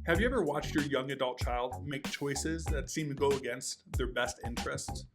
Have you ever watched your young adult child make choices that seem to go against their best interests?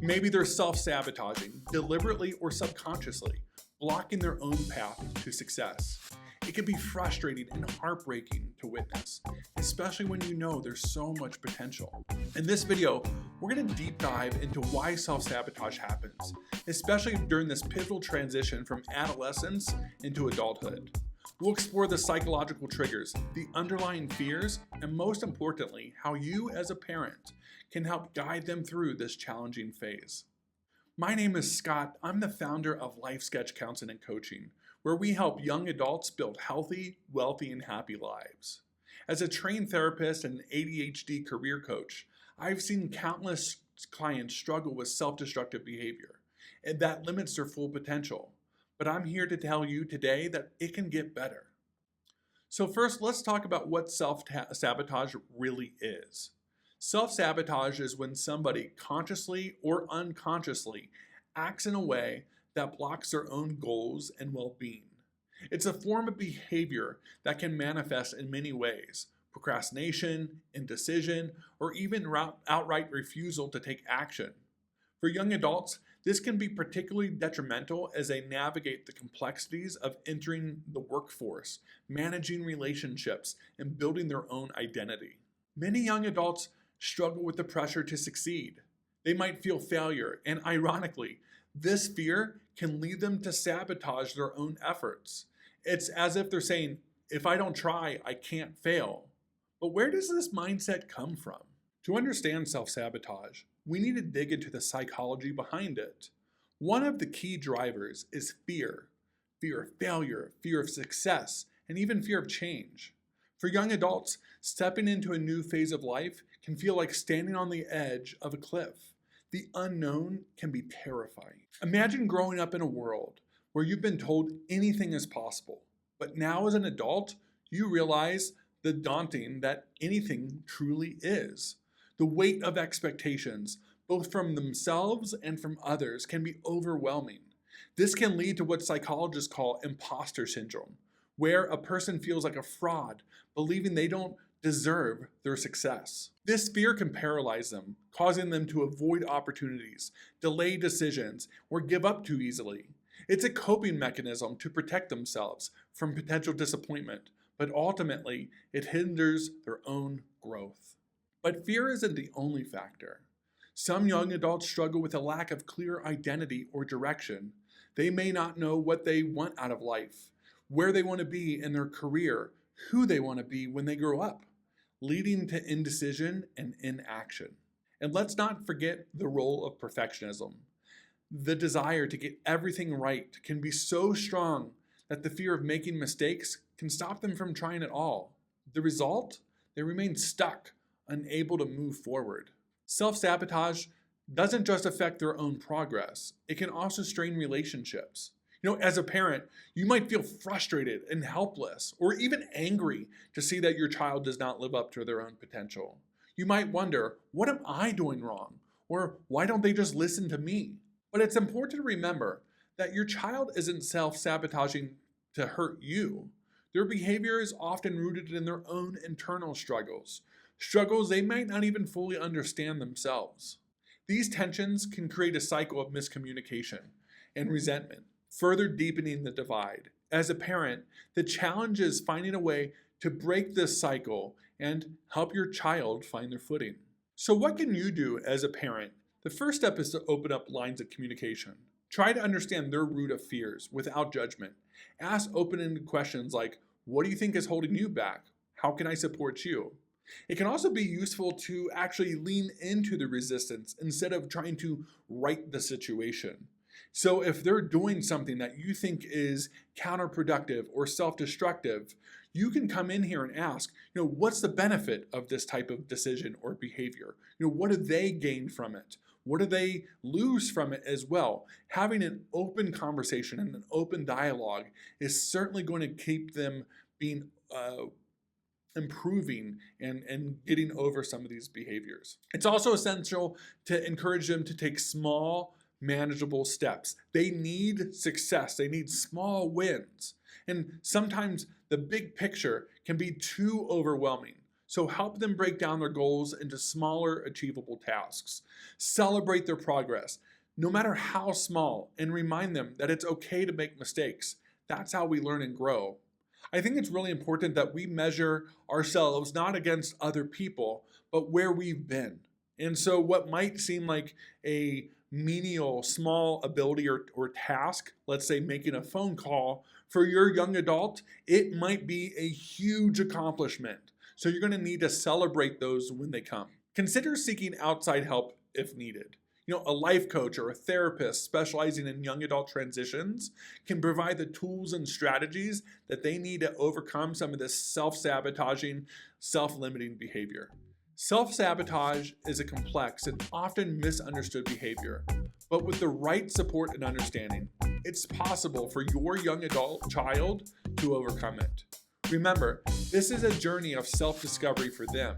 Maybe they're self-sabotaging, deliberately or subconsciously, blocking their own path to success. It can be frustrating and heartbreaking to witness, especially when you know there's so much potential. In this video, we're going to deep dive into why self-sabotage happens, especially during this pivotal transition from adolescence into adulthood. We'll explore the psychological triggers, the underlying fears, and most importantly, how you as a parent can help guide them through this challenging phase. My name is Scott. I'm the founder of Life Sketch Counseling and Coaching, where we help young adults build healthy, wealthy, and happy lives. As a trained therapist and ADHD career coach, I've seen countless clients struggle with self-destructive behavior, and that limits their full potential. But I'm here to tell you today that it can get better. So first, let's talk about what self-sabotage really is. Self-sabotage is when somebody consciously or unconsciously acts in a way that blocks their own goals and well-being. It's a form of behavior that can manifest in many ways: procrastination, indecision, or even outright refusal to take action. For young adults, this can be particularly detrimental as they navigate the complexities of entering the workforce, managing relationships, and building their own identity. Many young adults struggle with the pressure to succeed. They might feel failure, and ironically, this fear can lead them to sabotage their own efforts. It's as if they're saying, if I don't try, I can't fail. But where does this mindset come from? To understand self-sabotage, we need to dig into the psychology behind it. One of the key drivers is fear. Fear of failure, fear of success, and even fear of change. For young adults, stepping into a new phase of life can feel like standing on the edge of a cliff. The unknown can be terrifying. Imagine growing up in a world where you've been told anything is possible, but now as an adult, you realize the daunting that anything truly is. The weight of expectations, both from themselves and from others, can be overwhelming. This can lead to what psychologists call imposter syndrome, where a person feels like a fraud, believing they don't deserve their success. This fear can paralyze them, causing them to avoid opportunities, delay decisions, or give up too easily. It's a coping mechanism to protect themselves from potential disappointment, but ultimately it hinders their own growth. But fear isn't the only factor. Some young adults struggle with a lack of clear identity or direction. They may not know what they want out of life, where they want to be in their career, who they want to be when they grow up, leading to indecision and inaction. And let's not forget the role of perfectionism. The desire to get everything right can be so strong that the fear of making mistakes can stop them from trying at all. The result? They remain stuck, unable to move forward. Self-sabotage doesn't just affect their own progress, it can also strain relationships. As a parent, you might feel frustrated and helpless, or even angry to see that your child does not live up to their own potential. You might wonder, what am I doing wrong? Or why don't they just listen to me? But it's important to remember that your child isn't self-sabotaging to hurt you. Their behavior is often rooted in their own internal struggles they might not even fully understand themselves. These tensions can create a cycle of miscommunication and resentment, further deepening the divide. As a parent, the challenge is finding a way to break this cycle and help your child find their footing. So what can you do as a parent? The first step is to open up lines of communication. Try to understand their root of fears without judgment. Ask open-ended questions like, what do you think is holding you back? How can I support you? It can also be useful to actually lean into the resistance instead of trying to right the situation. So if they're doing something that you think is counterproductive or self-destructive, you can come in here and ask, what's the benefit of this type of decision or behavior? What do they gain from it? What do they lose from it as well? Having an open conversation and an open dialogue is certainly going to keep them being improving and getting over some of these behaviors. It's also essential to encourage them to take small, manageable steps. They need success. They need small wins. And sometimes the big picture can be too overwhelming. So help them break down their goals into smaller, achievable tasks. Celebrate their progress, no matter how small, and remind them that it's okay to make mistakes. That's how we learn and grow. I think it's really important that we measure ourselves not against other people, but where we've been. And so what might seem like a menial, small ability or task, let's say making a phone call, for your young adult, it might be a huge accomplishment. So you're going to need to celebrate those when they come. Consider seeking outside help if needed. A life coach or a therapist specializing in young adult transitions can provide the tools and strategies that they need to overcome some of this self-sabotaging, self-limiting behavior. Self-sabotage is a complex and often misunderstood behavior, but with the right support and understanding, it's possible for your young adult child to overcome it. Remember, this is a journey of self-discovery for them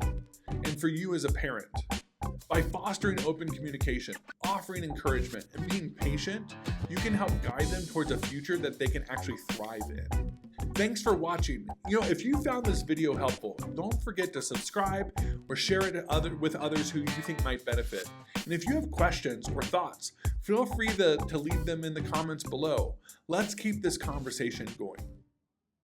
and for you as a parent. By fostering open communication, offering encouragement, and being patient, you can help guide them towards a future that they can actually thrive in. Thanks for watching. If you found this video helpful, don't forget to subscribe or share it with others who you think might benefit. And if you have questions or thoughts, feel free to leave them in the comments below. Let's keep this conversation going.